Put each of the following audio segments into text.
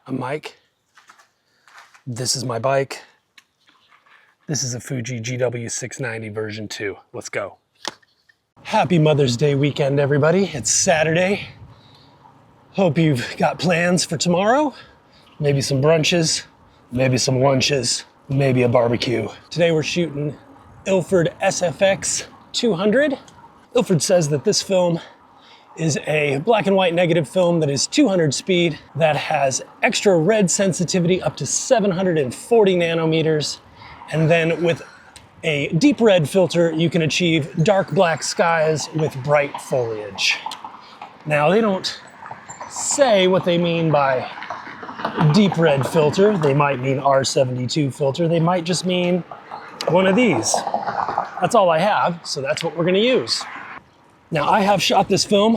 I'm Mike. This is my bike. This is a Fuji GW690 version 2. Let's go. Happy Mother's Day weekend, everybody. It's Saturday. Hope you've got plans for tomorrow. Maybe some brunches, maybe some lunches, maybe a barbecue. Today we're shooting Ilford SFX 200. Ilford says that this film is a black and white negative film that is 200 speed, that has extra red sensitivity up to 740 nanometers, and then with a deep red filter, you can achieve dark black skies with bright foliage. Now, they don't say what they mean by deep red filter. They might mean R72 filter. They might just mean one of these. That's all I have, so that's what we're gonna use. Now, I have shot this film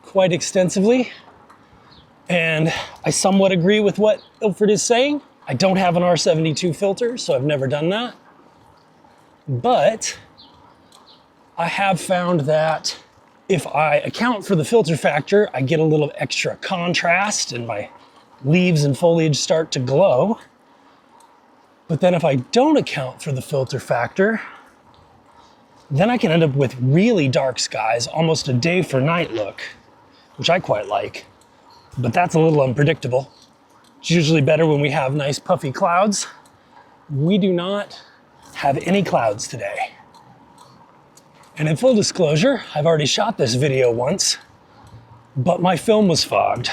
quite extensively, and I somewhat agree with what Ilford is saying. I don't have an R72 filter, so I've never done that. But I have found that if I account for the filter factor, I get a little extra contrast and my leaves and foliage start to glow. But then if I don't account for the filter factor, then I can end up with really dark skies, almost a day for night look, which I quite like. But that's a little unpredictable. It's usually better when we have nice puffy clouds. We do not have any clouds today. And in full disclosure, I've already shot this video once, but my film was fogged.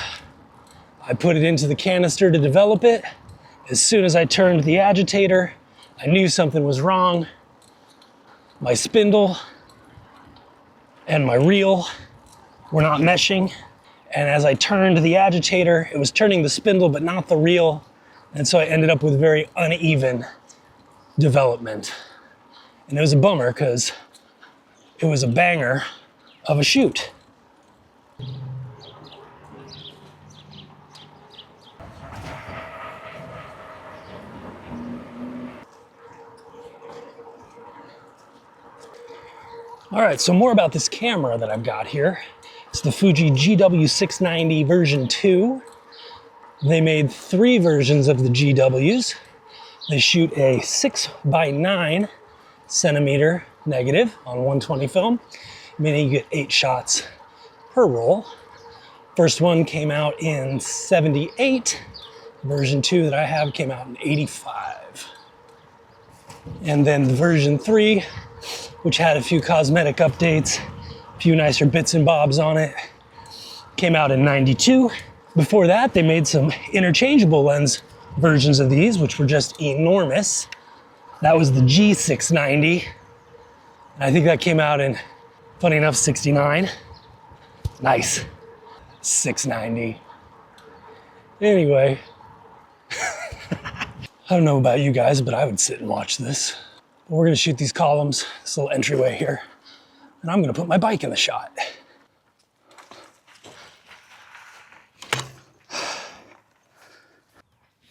I put it into the canister to develop it. As soon as I turned the agitator, I knew something was wrong. My spindle and my reel were not meshing. And as I turned the agitator, it was turning the spindle, but not the reel. And so I ended up with very uneven development. And it was a bummer because it was a banger of a shoot. All right, so more about this camera that I've got here. It's the Fuji GW690 version 2. They made 3 versions of the GWs. They shoot a 6x9 centimeter negative on 120 film, meaning you get 8 shots per roll. First one came out in 78. Version 2 that I have came out in 85. And then the version 3, which had a few cosmetic updates, a few nicer bits and bobs on it, came out in 92. Before that, they made some interchangeable lens versions of these, which were just enormous. That was the G690. And I think that came out in, funny enough, 69. Nice. 690. Anyway, I don't know about you guys, but I would sit and watch this. But we're gonna shoot these columns, this little entryway here, and I'm gonna put my bike in the shot.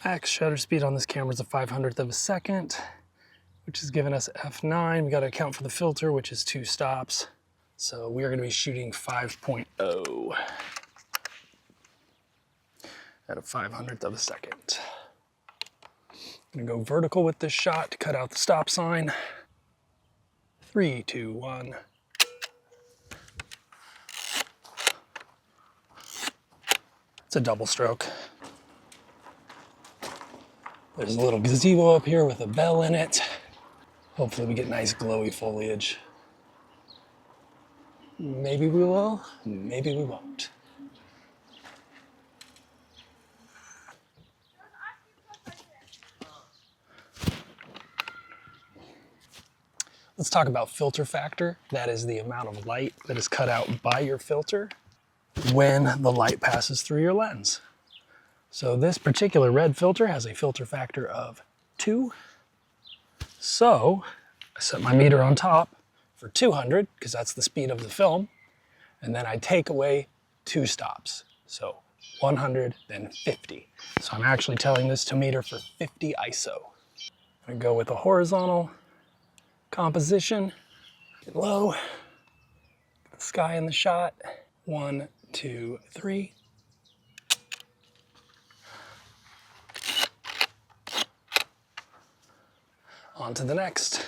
Max shutter speed on this camera is a 500th of a second, which is giving us f9. We gotta account for the filter, which is 2 stops. So we are gonna be shooting 5.0 at a 500th of a second. I'm gonna go vertical with this shot to cut out the stop sign. 3, 2, 1. It's a double stroke. There's a little gazebo up here with a bell in it. Hopefully we get nice glowy foliage. Maybe we will, maybe we won't. Let's talk about filter factor. That is the amount of light that is cut out by your filter when the light passes through your lens. So this particular red filter has a filter factor of 2. So I set my meter on top for 200 because that's the speed of the film. And then I take away 2 stops. So 100, then 50. So I'm actually telling this to meter for 50 ISO. I'm gonna go with a horizontal composition, get low, get the sky in the shot. 1, 2, 3. On to the next.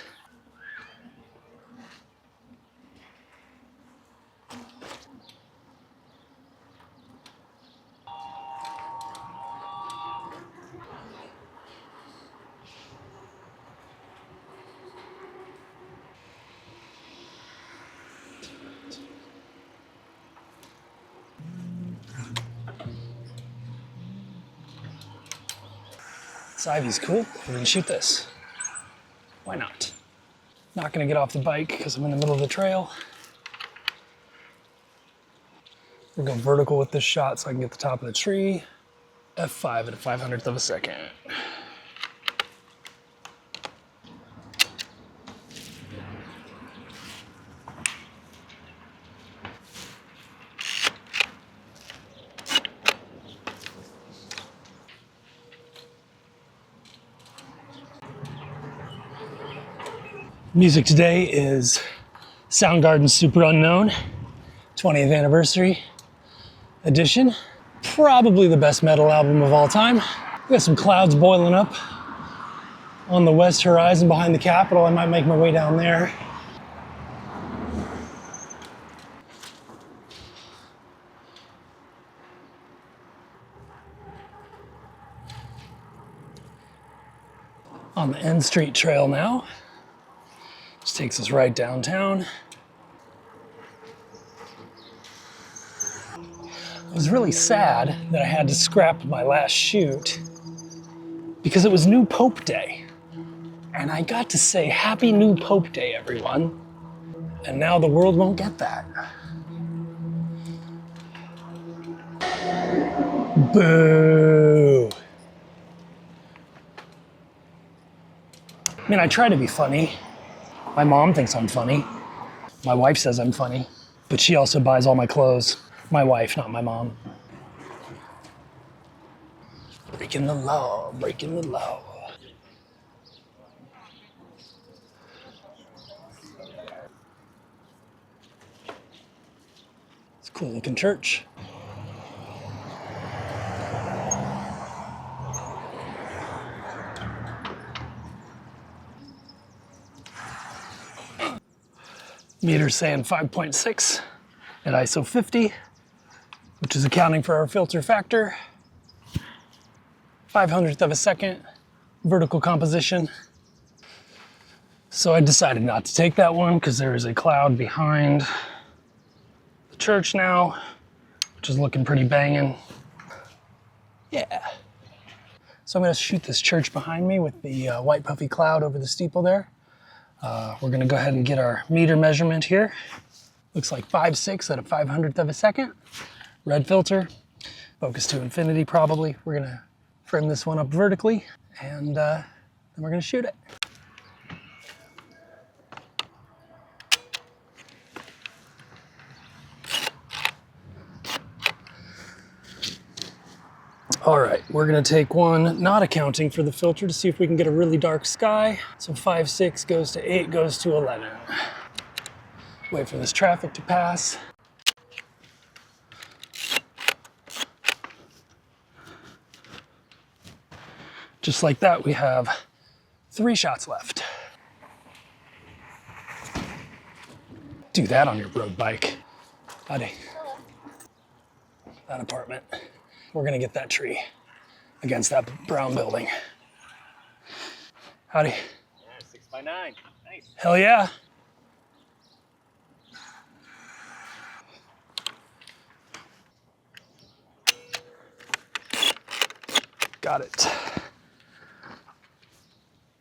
This ivy's cool. We're gonna shoot this. Why not? Not gonna get off the bike because I'm in the middle of the trail. We're going vertical with this shot so I can get the top of the tree. F5 at a 500th of a second. Music today is Soundgarden's Super Unknown 20th anniversary edition. Probably the best metal album of all time. We got some clouds boiling up on the west horizon behind the Capitol. I might make my way down there. On the N Street Trail now. This takes us right downtown. I was really sad that I had to scrap my last shoot because it was New Pope Day. And I got to say Happy New Pope Day, everyone. And now the world won't get that. Boo. I mean, I try to be funny. My mom thinks I'm funny. My wife says I'm funny, but she also buys all my clothes. My wife, not my mom. Breaking the law, breaking the law. It's a cool looking church. Meter's saying 5.6 at ISO 50, which is accounting for our filter factor. 500th of a second, vertical composition. So I decided not to take that one because there is a cloud behind the church now, which is looking pretty banging. Yeah. So I'm gonna shoot this church behind me with the white puffy cloud over the steeple there. We're gonna go ahead and get our meter measurement here. Looks like 5.6 at a 500th of a second. Red filter, focus to infinity probably. We're gonna frame this one up vertically and then we're gonna shoot it. All right, we're gonna take one, not accounting for the filter, to see if we can get a really dark sky. So 5.6 goes to 8, goes to 11. Wait for this traffic to pass. Just like that, we have 3 shots left. Do that on your road bike. Buddy. That apartment. We're gonna get that tree against that brown building. Howdy. Yeah, 6x9. Nice. Hell yeah. Got it.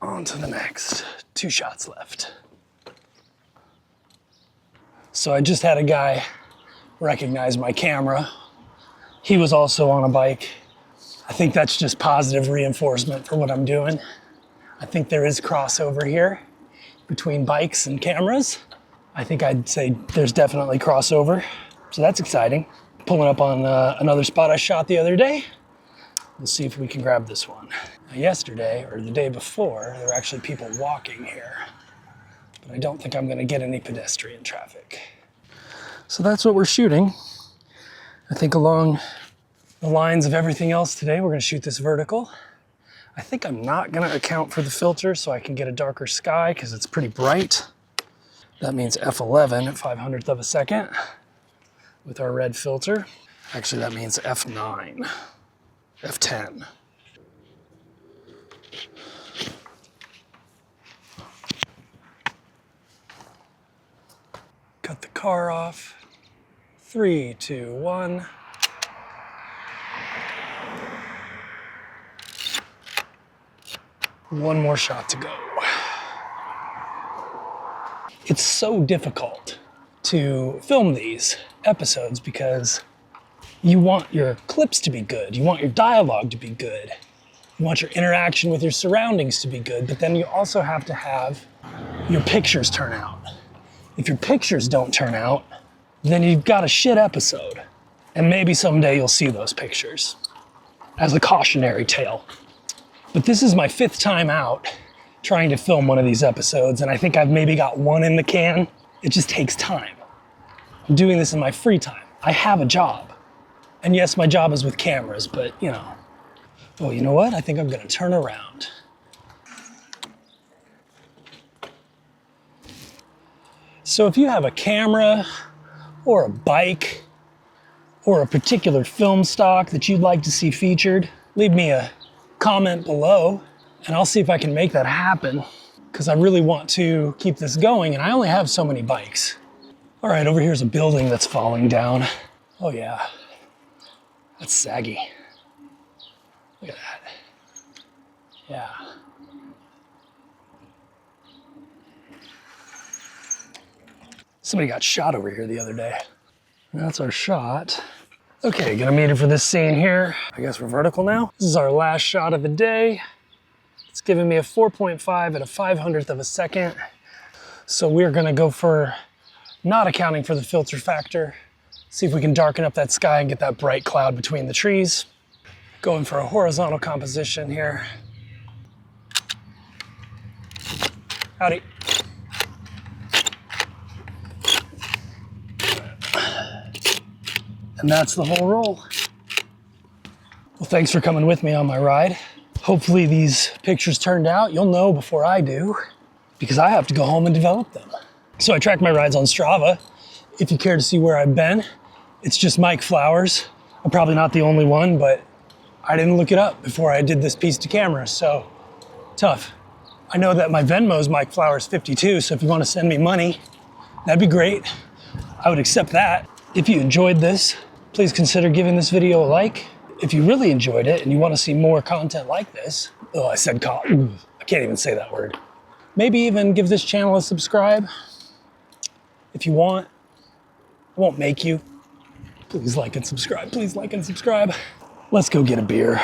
On to the next. 2 shots left. So I just had a guy recognize my camera. He was also on a bike. I think that's just positive reinforcement for what I'm doing. I think there is crossover here between bikes and cameras. I think I'd say there's definitely crossover. So that's exciting. Pulling up on another spot I shot the other day. We'll see if we can grab this one. Now, yesterday, or the day before, there were actually people walking here. But I don't think I'm gonna get any pedestrian traffic. So that's what we're shooting. I think along the lines of everything else today, we're gonna shoot this vertical. I think I'm not gonna account for the filter so I can get a darker sky because it's pretty bright. That means F11 at 500th of a second with our red filter. Actually, that means F9, F10. Cut the car off. 3, 2, 1. One more shot to go. It's so difficult to film these episodes because you want your clips to be good. You want your dialogue to be good. You want your interaction with your surroundings to be good, but then you also have to have your pictures turn out. If your pictures don't turn out, then you've got a shit episode. And maybe someday you'll see those pictures as a cautionary tale. But this is my 5th time out trying to film one of these episodes, and I think I've maybe got one in the can. It just takes time. I'm doing this in my free time. I have a job. And yes, my job is with cameras, but you know. Oh, you know what? I think I'm gonna turn around. So if you have a camera or a bike or a particular film stock that you'd like to see featured, leave me a comment below and I'll see if I can make that happen because I really want to keep this going and I only have so many bikes. All right, over here's a building that's falling down. Oh yeah, that's saggy. Look at that. Yeah. Somebody got shot over here the other day. That's our shot. Okay, gonna meet it for this scene here. I guess we're vertical now. This is our last shot of the day. It's giving me a 4.5 at a 500th of a second. So we're gonna go for not accounting for the filter factor. See if we can darken up that sky and get that bright cloud between the trees. Going for a horizontal composition here. Howdy. And that's the whole roll. Well, thanks for coming with me on my ride. Hopefully these pictures turned out. You'll know before I do, because I have to go home and develop them. So I track my rides on Strava. If you care to see where I've been, it's just Mike Flowers. I'm probably not the only one, but I didn't look it up before I did this piece to camera, so tough. I know that my Venmo is Mike Flowers 52, so if you want to send me money, that'd be great. I would accept that. If you enjoyed this, please consider giving this video a like. If you really enjoyed it and you want to see more content like this, I can't even say that word. Maybe even give this channel a subscribe. If you want, I won't make you. Please like and subscribe, please like and subscribe. Let's go get a beer.